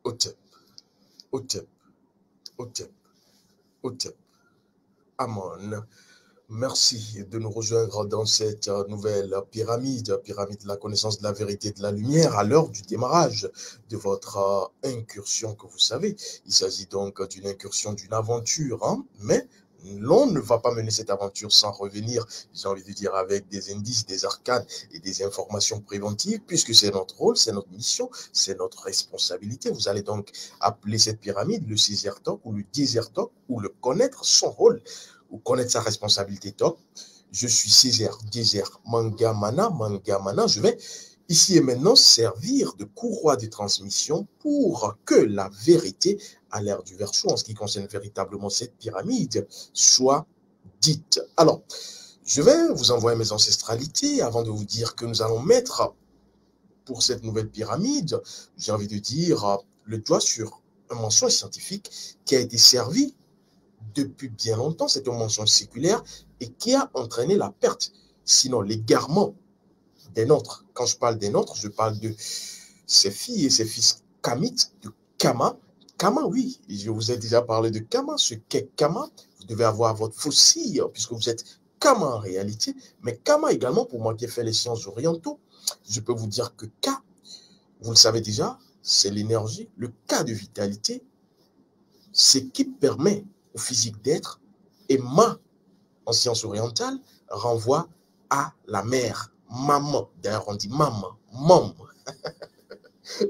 Hotep, Hotep, Hotep, Hotep. Amon. Merci de nous rejoindre dans cette nouvelle pyramide, pyramide de la connaissance de la vérité et de la lumière, à l'heure du démarrage de votre incursion que vous savez. Il s'agit donc d'une incursion, d'une aventure, hein, mais l'on ne va pas mener cette aventure sans revenir, j'ai envie de dire, avec des indices, des arcanes et des informations préventives, puisque c'est notre rôle, c'est notre mission, c'est notre responsabilité. Vous allez donc appeler cette pyramide le Caesar-Talk ou le Desert-Talk, ou le connaître son rôle, ou connaître sa responsabilité top. Je suis Césaire, désert, Mangamana. Je vais ici et maintenant servir de courroie de transmission pour que la vérité à l'ère du Verseau, en ce qui concerne véritablement cette pyramide, soit dite. Alors, je vais vous envoyer mes ancestralités avant de vous dire que nous allons mettre pour cette nouvelle pyramide, j'ai envie de dire, le doigt sur un mensonge scientifique qui a été servi depuis bien longtemps, c'est un mensonge séculaire et qui a entraîné la perte, sinon l'égarement des nôtres. Quand je parle des nôtres, je parle de ses filles et ses fils kamites, de Kama. Kama, oui, je vous ai déjà parlé de Kama. Ce qu'est Kama, vous devez avoir votre fossile, puisque vous êtes Kama en réalité. Mais Kama également, pour moi qui ai fait les sciences orientaux, je peux vous dire que K, vous le savez déjà, c'est l'énergie, le K de vitalité, ce qui permet au physique d'être, et Ma, en sciences orientales, renvoie à la mère, maman. D'ailleurs, on dit maman, mom.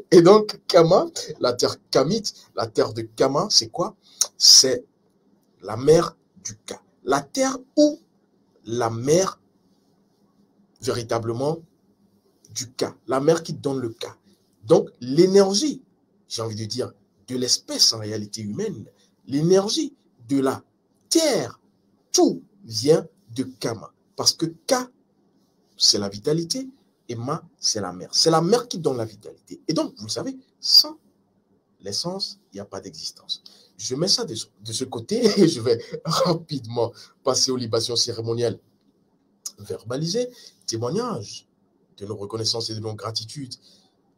Et donc, Kama, la terre kamite, la terre de Kama, c'est quoi? C'est la mère du Ka. La terre où la mère, véritablement, du Ka. La mère qui donne le Ka. Donc, l'énergie, j'ai envie de dire, de l'espèce en réalité humaine, l'énergie de la terre, tout vient de Kama. Parce que Ka, c'est la vitalité, et Ma, c'est la mer. C'est la mer qui donne la vitalité. Et donc, vous le savez, sans l'essence, il n'y a pas d'existence. Je mets ça de ce côté et je vais rapidement passer aux libations cérémonielles verbalisées, témoignages de nos reconnaissances et de nos gratitudes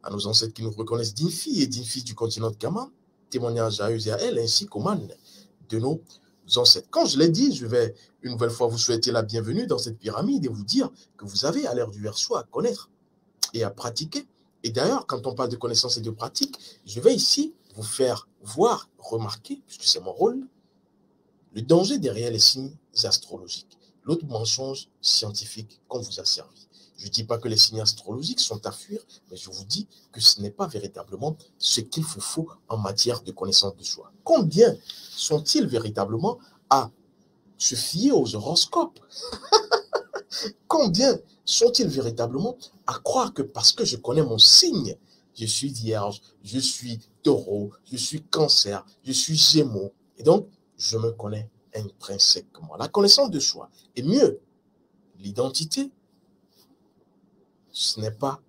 à nos ancêtres qui nous reconnaissent dignes filles et dignes fils du continent de Kama, témoignages à eux et à elles, ainsi qu'aux mânes de nos ancêtres. Quand je l'ai dit, je vais une nouvelle fois vous souhaiter la bienvenue dans cette pyramide et vous dire que vous avez à l'ère du Verseau à connaître et à pratiquer. Et d'ailleurs, quand on parle de connaissance et de pratique, je vais ici vous faire voir, remarquer, puisque c'est mon rôle, le danger derrière les signes astrologiques, l'autre mensonge scientifique qu'on vous a servi. Je ne dis pas que les signes astrologiques sont à fuir, mais je vous dis que ce n'est pas véritablement ce qu'il vous faut en matière de connaissance de soi. Combien sont-ils véritablement à se fier aux horoscopes? Combien sont-ils véritablement à croire que parce que je connais mon signe, je suis vierge, je suis taureau, je suis cancer, je suis gémeaux, et donc je me connais intrinsèquement. La connaissance de soi, et mieux, l'identité, ce n'est pas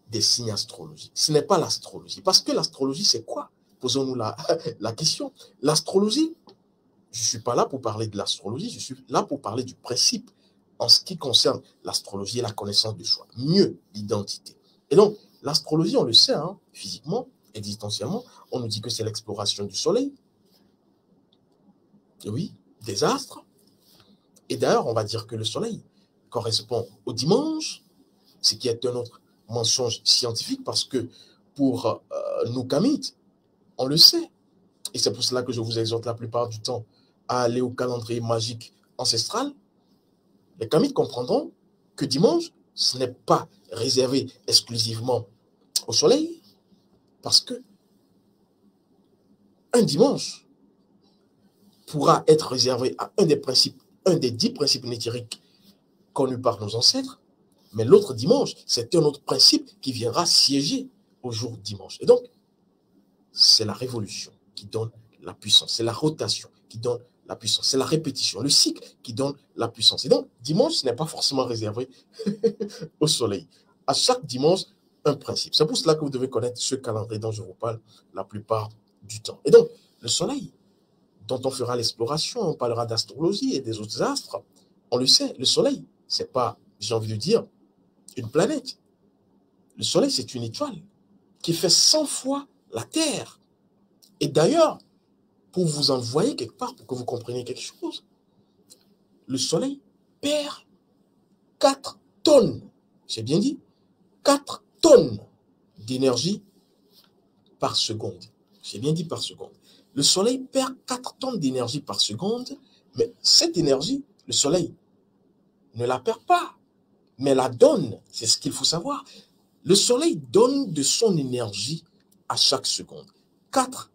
des signes astrologiques, ce n'est pas l'astrologie. Parce que l'astrologie, c'est quoi? Posons-nous la question. L'astrologie, je ne suis pas là pour parler de l'astrologie, je suis là pour parler du principe en ce qui concerne l'astrologie et la connaissance de soi. Mieux, l'identité. Et donc, l'astrologie, on le sait, hein, physiquement, existentiellement, on nous dit que c'est l'exploration du soleil, oui, des astres. Et d'ailleurs, on va dire que le soleil correspond au dimanche, ce qui est un autre mensonge scientifique parce que pour nous kamites, on le sait. Et c'est pour cela que je vous exhorte la plupart du temps à aller au calendrier magique ancestral. Les kamites comprendront que dimanche, ce n'est pas réservé exclusivement au soleil, parce que un dimanche pourra être réservé à un des principes, un des 10 principes nétériques connus par nos ancêtres, mais l'autre dimanche, c'est un autre principe qui viendra siéger au jour dimanche. Et donc, c'est la révolution qui donne la puissance, c'est la rotation qui donne la puissance, c'est la répétition, le cycle qui donne la puissance. Et donc, dimanche, ce n'est pas forcément réservé au soleil. À chaque dimanche, un principe. C'est pour cela que vous devez connaître ce calendrier dont je vous parle la plupart du temps. Et donc, le soleil, dont on fera l'exploration, on parlera d'astrologie et des autres astres, on le sait, le soleil, c'est pas, j'ai envie de dire, une planète. Le soleil, c'est une étoile qui fait 100 fois la Terre. Et d'ailleurs, pour vous envoyer quelque part, pour que vous compreniez quelque chose, le soleil perd 4 tonnes, j'ai bien dit, 4 tonnes d'énergie par seconde. J'ai bien dit par seconde. Le soleil perd 4 tonnes d'énergie par seconde, mais cette énergie, le soleil ne la perd pas, mais la donne. C'est ce qu'il faut savoir. Le soleil donne de son énergie à chaque seconde. 4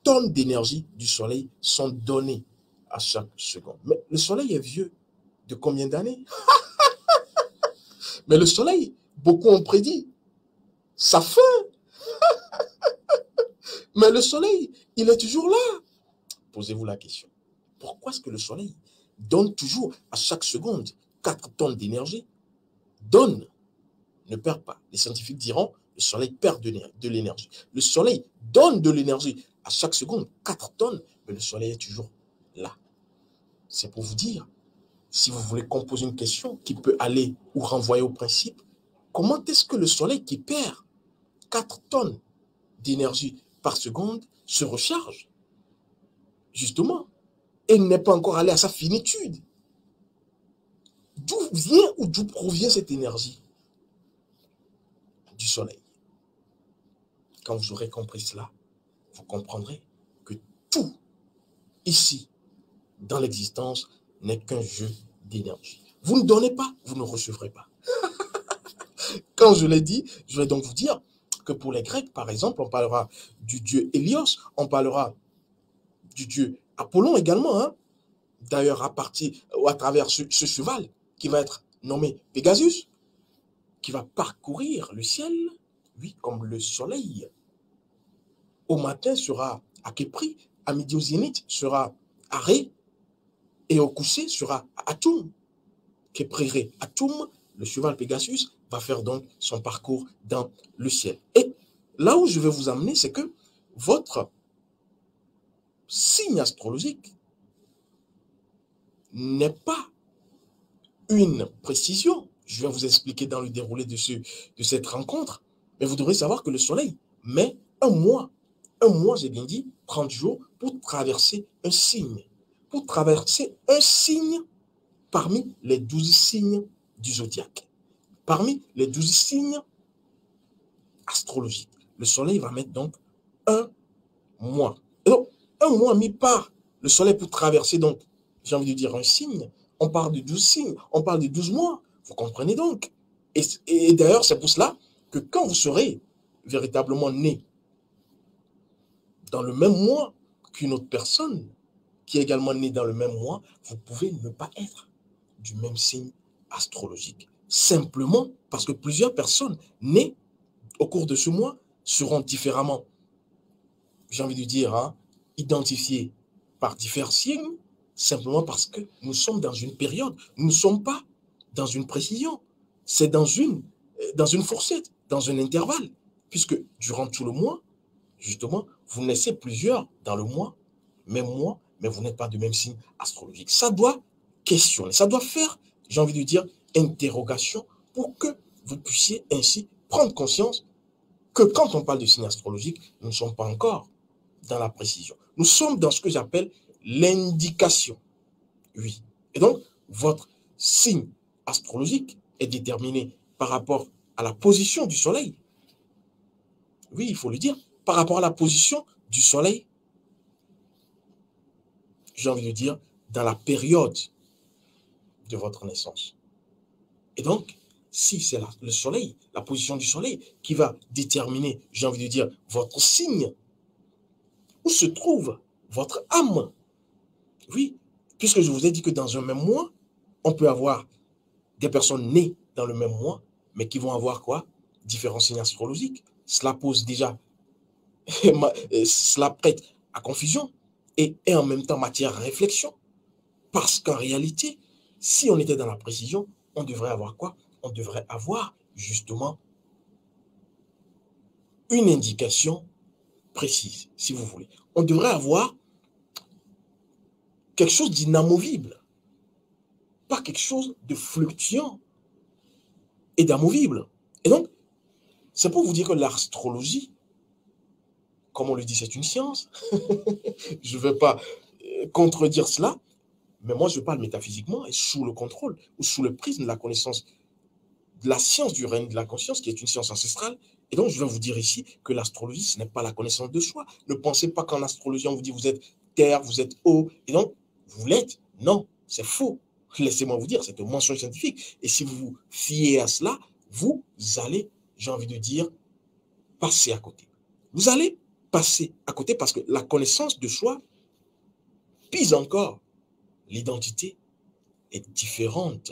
tonnes d'énergie du soleil sont données à chaque seconde. Mais le soleil est vieux de combien d'années? Mais le soleil, beaucoup ont prédit sa fin. Mais le soleil, il est toujours là. Posez-vous la question. Pourquoi est-ce que le soleil donne toujours à chaque seconde 4 tonnes d'énergie? Donne, ne perd pas. Les scientifiques diront, le soleil perd de l'énergie. Le soleil donne de l'énergie à chaque seconde, 4 tonnes, mais le soleil est toujours là. C'est pour vous dire, si vous voulez qu'on pose une question qui peut aller ou renvoyer au principe, comment est-ce que le soleil qui perd 4 tonnes d'énergie par seconde se recharge? Justement, et n'est pas encore allé à sa finitude. D'où vient ou d'où provient cette énergie? Du soleil. Quand vous aurez compris cela, vous comprendrez que tout ici, dans l'existence, n'est qu'un jeu d'énergie. Vous ne donnez pas, vous ne recevrez pas. Quand je l'ai dit, je vais donc vous dire que pour les Grecs, par exemple, on parlera du dieu Hélios, on parlera du dieu Apollon également, hein? D'ailleurs à travers ce cheval qui va être nommé Pégasus, qui va parcourir le ciel, oui, comme le soleil. Au matin sera à Képri, à midi au zénith sera à Ré, et au coucher sera à Atum. Képri, Ré, Atum, le cheval Pégasus va faire donc son parcours dans le ciel. Et là où je vais vous amener, c'est que votre signe astrologique n'est pas une précision. Je vais vous expliquer dans le déroulé de cette rencontre. Mais vous devrez savoir que le soleil met un mois, j'ai bien dit, 30 jours pour traverser un signe. Pour traverser un signe parmi les 12 signes du zodiaque. Parmi les 12 signes astrologiques. Le soleil va mettre donc un mois. Et donc, un mois mis par le soleil pour traverser, donc, j'ai envie de dire un signe. On parle de 12 signes, on parle de 12 mois. Vous comprenez donc? Et d'ailleurs, c'est pour cela que quand vous serez véritablement né dans le même mois qu'une autre personne qui est également née dans le même mois, vous pouvez ne pas être du même signe astrologique. Simplement parce que plusieurs personnes nées au cours de ce mois seront différemment, j'ai envie de dire, hein, identifiées par différents signes, simplement parce que nous sommes dans une période, nous ne sommes pas dans une précision, c'est dans une fourchette, dans un intervalle, puisque durant tout le mois, justement, vous naissez plusieurs dans le mois, même mois, mais vous n'êtes pas de même signe astrologique. Ça doit questionner, ça doit faire, j'ai envie de dire, interrogation pour que vous puissiez ainsi prendre conscience que quand on parle de signe astrologique, nous ne sommes pas encore dans la précision. Nous sommes dans ce que j'appelle l'indication. Oui. Et donc, votre signe astrologique est déterminé par rapport à la position du soleil. Oui, il faut le dire. Par rapport à la position du soleil, j'ai envie de dire, dans la période de votre naissance. Et donc, si c'est le soleil, la position du soleil qui va déterminer, j'ai envie de dire, votre signe, où se trouve votre âme. Oui, puisque je vous ai dit que dans un même mois, on peut avoir des personnes nées dans le même mois, mais qui vont avoir quoi? Différents signes astrologiques. Cela pose déjà, cela prête à confusion et en même temps matière à réflexion. Parce qu'en réalité, si on était dans la précision, on devrait avoir quoi? On devrait avoir justement une indication précise, si vous voulez. On devrait avoir quelque chose d'inamovible, pas quelque chose de fluctuant et d'amovible. Et donc, c'est pour vous dire que l'astrologie comme on le dit, c'est une science. Je ne vais pas contredire cela, mais moi, je parle métaphysiquement et sous le contrôle ou sous le prisme de la connaissance, de la science du règne de la conscience, qui est une science ancestrale. Et donc, je vais vous dire ici que l'astrologie, ce n'est pas la connaissance de soi. Ne pensez pas qu'en astrologie, on vous dit vous êtes terre, vous êtes eau, et donc, vous l'êtes. Non, c'est faux. Laissez-moi vous dire, c'est un mensonge scientifique. Et si vous vous fiez à cela, vous allez, j'ai envie de dire, passer à côté. Vous allez passer à côté parce que la connaissance de soi, pis encore, l'identité est différente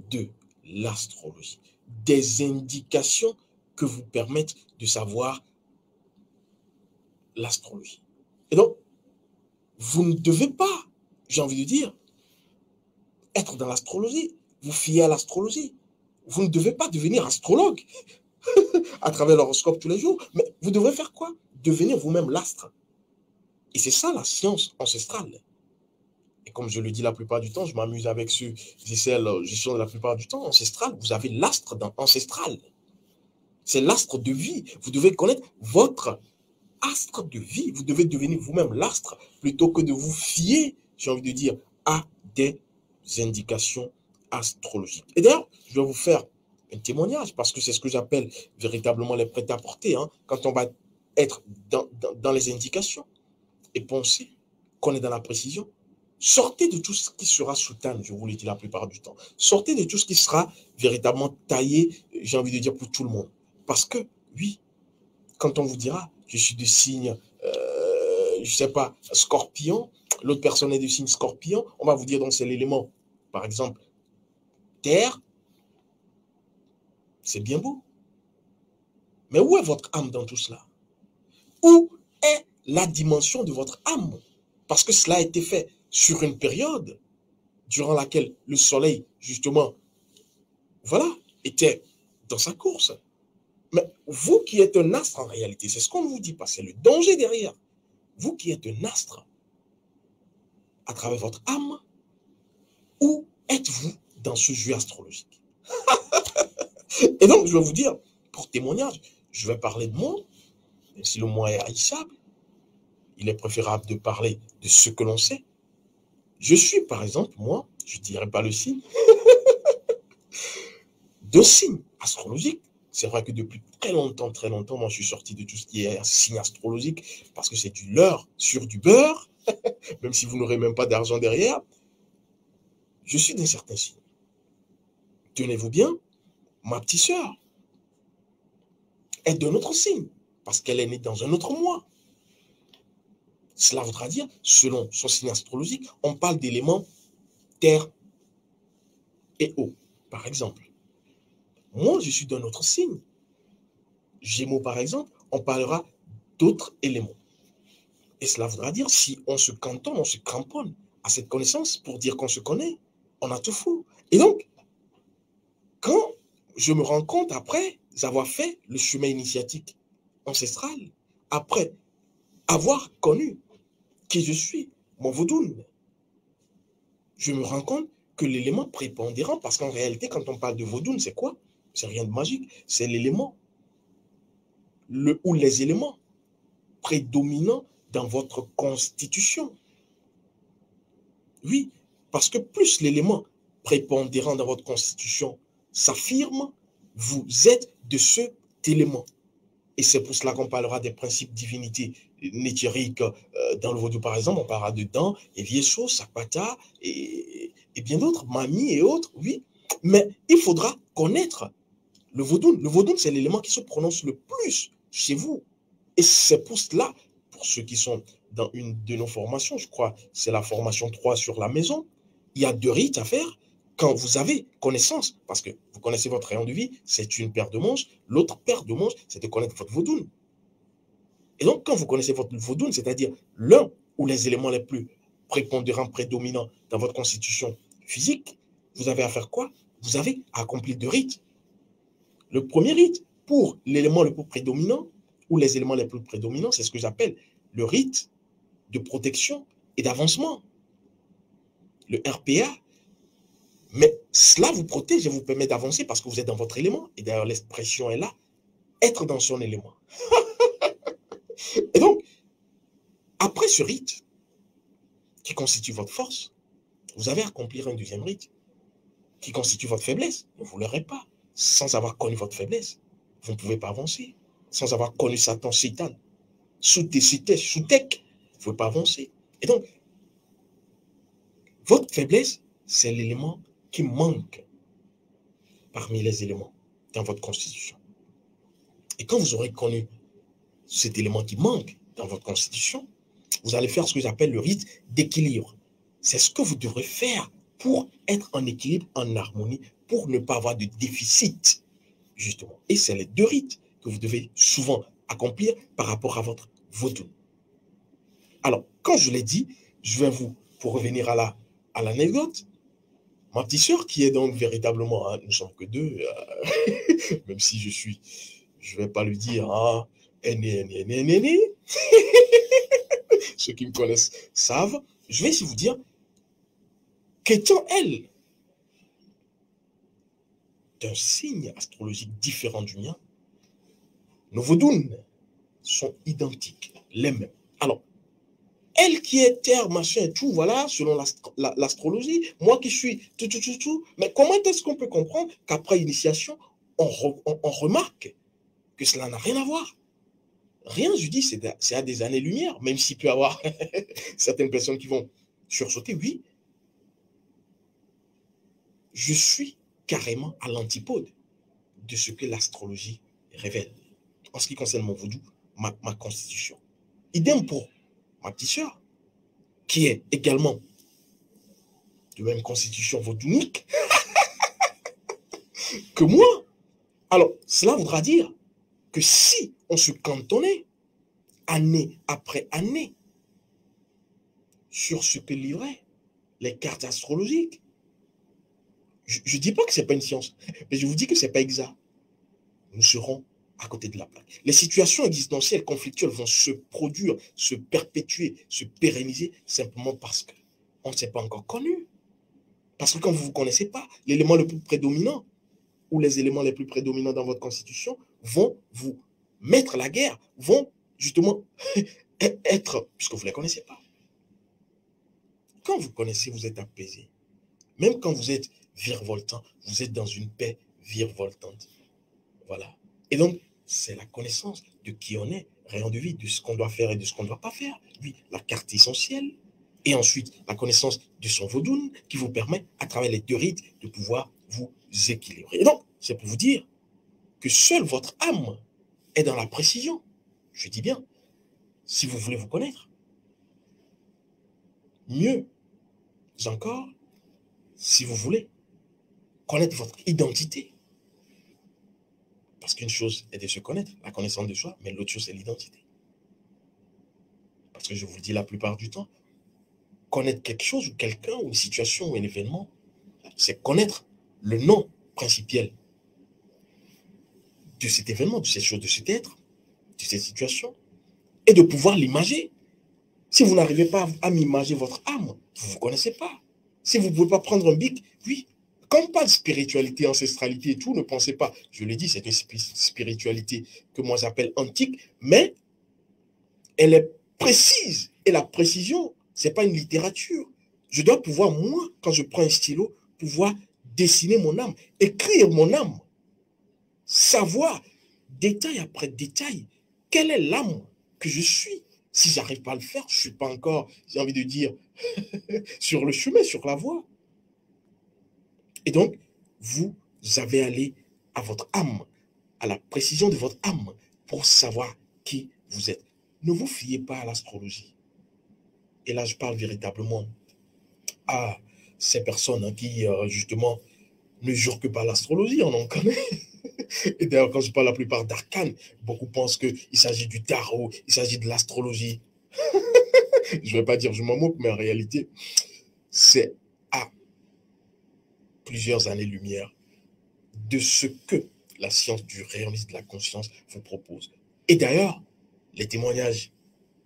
de l'astrologie. Des indications que vous permettent de savoir l'astrologie. Et donc, vous ne devez pas, j'ai envie de dire, être dans l'astrologie, vous fier à l'astrologie. Vous ne devez pas devenir astrologue à travers l'horoscope tous les jours, mais vous devrez faire quoi? Devenir vous-même l'astre. Et c'est ça la science ancestrale. Et comme je le dis la plupart du temps, je m'amuse avec ceux et celles, je suis la plupart du temps ancestral. Vous avez l'astre ancestral. C'est l'astre de vie. Vous devez connaître votre astre de vie. Vous devez devenir vous-même l'astre plutôt que de vous fier, j'ai envie de dire, à des indications astrologiques. Et d'ailleurs, je vais vous faire un témoignage parce que c'est ce que j'appelle véritablement les prêt-à-porter. Quand on va être dans les indications et penser qu'on est dans la précision, sortez de tout ce qui sera soutane, je vous le dis la plupart du temps. Sortez de tout ce qui sera véritablement taillé, j'ai envie de dire, pour tout le monde. Parce que, oui, quand on vous dira, je suis de signe, je ne sais pas, scorpion, l'autre personne est de signe scorpion, on va vous dire donc c'est l'élément, par exemple, terre, c'est bien beau. Mais où est votre âme dans tout cela? Où est la dimension de votre âme? Parce que cela a été fait sur une période durant laquelle le soleil, justement, voilà, était dans sa course. Mais vous qui êtes un astre en réalité, c'est ce qu'on ne vous dit pas, c'est le danger derrière. Vous qui êtes un astre, à travers votre âme, où êtes-vous dans ce jeu astrologique? Et donc, je vais vous dire, pour témoignage, je vais parler de moi, même si le moi est haïssable, il est préférable de parler de ce que l'on sait. Je suis, par exemple, moi, je ne dirais pas le signe, de signe astrologique. C'est vrai que depuis très longtemps, moi, je suis sorti de tout ce qui est signe astrologique parce que c'est du leurre sur du beurre, même si vous n'aurez même pas d'argent derrière. Je suis d'un certain signe. Tenez-vous bien, ma petite sœur est d'un autre signe parce qu'elle est née dans un autre mois. Cela voudra dire, selon son signe astrologique, on parle d'éléments terre et eau, par exemple. Moi, je suis d'un autre signe. Gémeaux, par exemple, on parlera d'autres éléments. Et cela voudra dire, si on se cantonne, on se cramponne à cette connaissance pour dire qu'on se connaît, on a tout fou. Et donc, quand je me rends compte, après avoir fait le chemin initiatique ancestral, après avoir connu qui je suis, mon Vodun, je me rends compte que l'élément prépondérant, parce qu'en réalité, quand on parle de Vodun, c'est quoi? C'est rien de magique, c'est l'élément, ou les éléments prédominants dans votre constitution. Oui, parce que plus l'élément prépondérant dans votre constitution s'affirme, vous êtes de cet élément. Et c'est pour cela qu'on parlera des principes divinité nétériques. Dans le vaudou, par exemple, on parlera de Dan, et Viesho, Sapata, et bien d'autres, Mami et autres, oui. Mais il faudra connaître le vaudou. Le vaudou, c'est l'élément qui se prononce le plus chez vous. Et c'est pour cela, pour ceux qui sont dans une de nos formations, je crois, c'est la formation 3 sur la maison, il y a 2 rites à faire quand vous avez connaissance, parce que vous connaissez votre rayon de vie, c'est une paire de manches, l'autre paire de manches, c'est de connaître votre Vodun. Et donc, quand vous connaissez votre Vodun, c'est-à-dire l'un ou les éléments les plus prépondérants, prédominants dans votre constitution physique, vous avez à faire quoi? Vous avez à accomplir 2 rites. Le premier rite, pour l'élément le plus prédominant, ou les éléments les plus prédominants, c'est ce que j'appelle le rite de protection et d'avancement, le RPA. Mais cela vous protège et vous permet d'avancer parce que vous êtes dans votre élément. Et d'ailleurs, l'expression est là, être dans son élément. Et donc, après ce rite, qui constitue votre force, vous avez à accomplir un deuxième rite, qui constitue votre faiblesse. Ne vous l'aurez pas. Sans avoir connu votre faiblesse, vous ne pouvez pas avancer. Sans avoir connu Satan, sous-tech, vous ne pouvez pas avancer. Et donc, votre faiblesse, c'est l'élément qui manque parmi les éléments dans votre constitution. Et quand vous aurez connu cet élément qui manque dans votre constitution, vous allez faire ce que j'appelle le rite d'équilibre. C'est ce que vous devrez faire pour être en équilibre, en harmonie, pour ne pas avoir de déficit, justement. Et c'est les deux rites que vous devez souvent accomplir par rapport à votre vaudou. Alors, quand je l'ai dit, je vais vous, pour revenir à l'anecdote, ma petite sœur, qui est donc véritablement, nous ne sommes que deux, même si je ne vais pas lui dire, aîné. Ceux qui me connaissent savent. Je vais ici vous dire qu'étant elle d'un signe astrologique différent du mien, nos vaudounes sont identiques, les mêmes. Alors, elle qui est terre, machin, tout, voilà, selon l'astrologie, moi qui suis tout, mais comment est-ce qu'on peut comprendre qu'après initiation, on remarque que cela n'a rien à voir? Rien, je dis, c'est à des années-lumière, même s'il peut y avoir certaines personnes qui vont sursauter, oui. Je suis carrément à l'antipode de ce que l'astrologie révèle. En ce qui concerne mon vaudou, ma constitution. Idem pour ma petite sœur, qui est également de même constitution vaudounique que moi. Alors, cela voudra dire que si on se cantonnait année après année sur ce que livraient les cartes astrologiques, je ne dis pas que ce n'est pas une science, mais je vous dis que ce n'est pas exact. Nous serons à côté de la plaque. Les situations existentielles conflictuelles vont se produire, se perpétuer, se pérenniser simplement parce qu'on ne s'est pas encore connu. Parce que quand vous ne vous connaissez pas, l'élément le plus prédominant ou les éléments les plus prédominants dans votre constitution vont vous mettre la guerre, vont justement être, puisque vous ne les connaissez pas. Quand vous connaissez, vous êtes apaisé. Même quand vous êtes virevoltant, vous êtes dans une paix virevoltante. Voilà. Et donc, c'est la connaissance de qui on est, rayon de vie, de ce qu'on doit faire et de ce qu'on ne doit pas faire. Oui, la carte essentielle. Et ensuite, la connaissance de son vaudoune qui vous permet, à travers les deux rites, de pouvoir vous équilibrer. Et donc, c'est pour vous dire que seule votre âme est dans la précision. Je dis bien, si vous voulez vous connaître. Mieux encore, si vous voulez connaître votre identité. Parce qu'une chose est de se connaître, la connaissance de soi, mais l'autre chose, c'est l'identité. Parce que je vous le dis la plupart du temps, connaître quelque chose ou quelqu'un ou une situation ou un événement, c'est connaître le nom principiel de cet événement, de cette chose, de cet être, de cette situation, et de pouvoir l'imager. Si vous n'arrivez pas à m'imager votre âme, vous ne vous connaissez pas. Si vous ne pouvez pas prendre un bic, oui, comme pas de spiritualité, ancestralité et tout, ne pensez pas. Je l'ai dit, c'est une spiritualité que moi j'appelle antique, mais elle est précise. Et la précision, ce n'est pas une littérature. Je dois pouvoir, moi, quand je prends un stylo, pouvoir dessiner mon âme, écrire mon âme, savoir, détail après détail, quelle est l'âme que je suis. Si je n'arrive pas à le faire, je ne suis pas encore, j'ai envie de dire, sur le chemin, sur la voie. Et donc, vous avez allé à votre âme, à la précision de votre âme, pour savoir qui vous êtes. Ne vous fiez pas à l'astrologie. Et là, je parle véritablement à ces personnes qui, justement, ne jurent que par l'astrologie, on en connaît. Et d'ailleurs, quand je parle la plupart d'arcanes, beaucoup pensent qu'il s'agit du tarot, il s'agit de l'astrologie. Je ne vais pas dire je m'en moque, mais en réalité, c'est à plusieurs années-lumière de ce que la science du réalisme de la conscience vous propose. Et d'ailleurs, les témoignages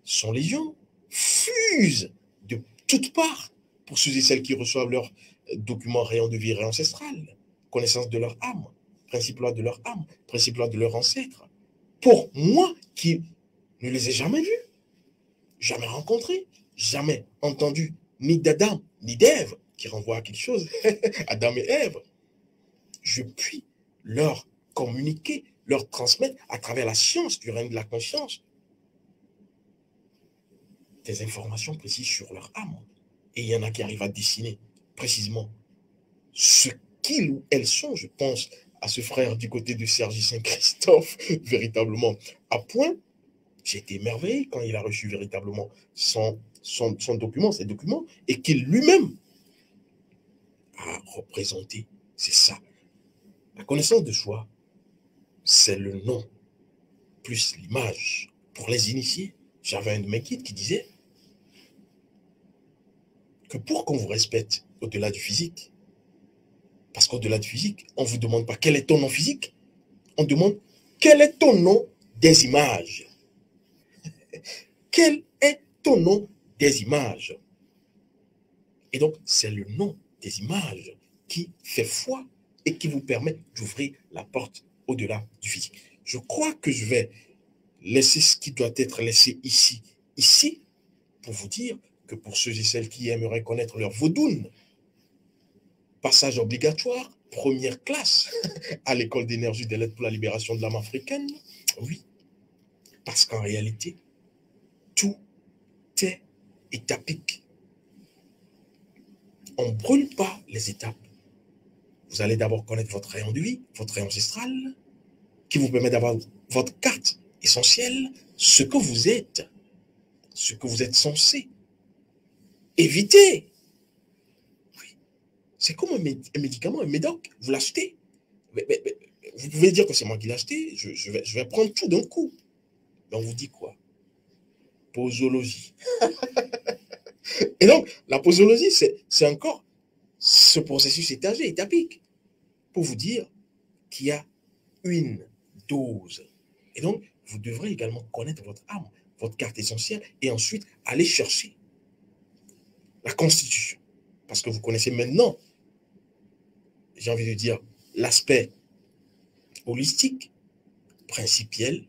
sont légion, fusent de toutes parts pour ceux et celles qui reçoivent leurs documents rayons de vie réancestrale, connaissance de leur âme, principe loi de leur âme, principe loi de leur ancêtre. Pour moi qui ne les ai jamais vus, jamais rencontrés, jamais entendus, ni d'Adam, ni d'Ève, qui renvoie à quelque chose, Adam et Ève. Je puis leur communiquer, leur transmettre à travers la science du règne de la conscience des informations précises sur leur âme. Et il y en a qui arrivent à dessiner précisément ce qu'ils ou elles sont. Je pense à ce frère du côté de Sergi Saint-Christophe, véritablement à point. J'ai été émerveillé quand il a reçu véritablement son document, ses documents, et qu'il lui-même a représenté. C'est ça. La connaissance de soi, c'est le nom, plus l'image. Pour les initiés, j'avais un de mes guides qui disait que pour qu'on vous respecte au-delà du physique, parce qu'au-delà du physique, on ne vous demande pas quel est ton nom physique, on demande quel est ton nom des images. Quel est ton nom des images? Et donc, c'est le nom des images qui fait foi et qui vous permet d'ouvrir la porte au-delà du physique. Je crois que je vais laisser ce qui doit être laissé ici, pour vous dire que pour ceux et celles qui aimeraient connaître leur vaudoune, passage obligatoire, première classe à l'école d'énergie des lettres pour la libération de l'âme africaine, oui, parce qu'en réalité, tout est étapique. On ne brûle pas les étapes. Vous allez d'abord connaître votre rayon de vie, votre rayon ancestral, qui vous permet d'avoir votre carte essentielle, ce que vous êtes censé éviter. Oui. C'est comme un médicament, un médoc, vous l'achetez. Vous pouvez dire que c'est moi qui l'ai acheté, je vais prendre tout d'un coup. Mais on vous dit quoi? Posologie. Et donc, la posologie, c'est encore ce processus étagé, étapique, pour vous dire qu'il y a une dose. Et donc, vous devrez également connaître votre âme, votre carte essentielle, et ensuite aller chercher la constitution. Parce que vous connaissez maintenant, j'ai envie de dire, l'aspect holistique, principiel.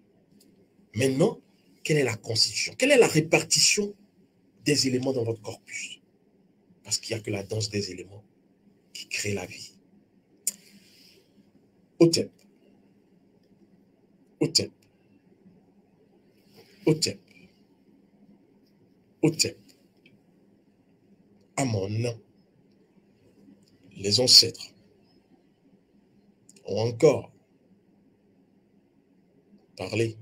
Maintenant, quelle est la constitution? Quelle est la répartition des éléments dans votre corpus? Parce qu'il n'y a que la danse des éléments qui crée la vie. Hotep. Hotep. Hotep. Hotep. Amon. Les ancêtres ont encore parlé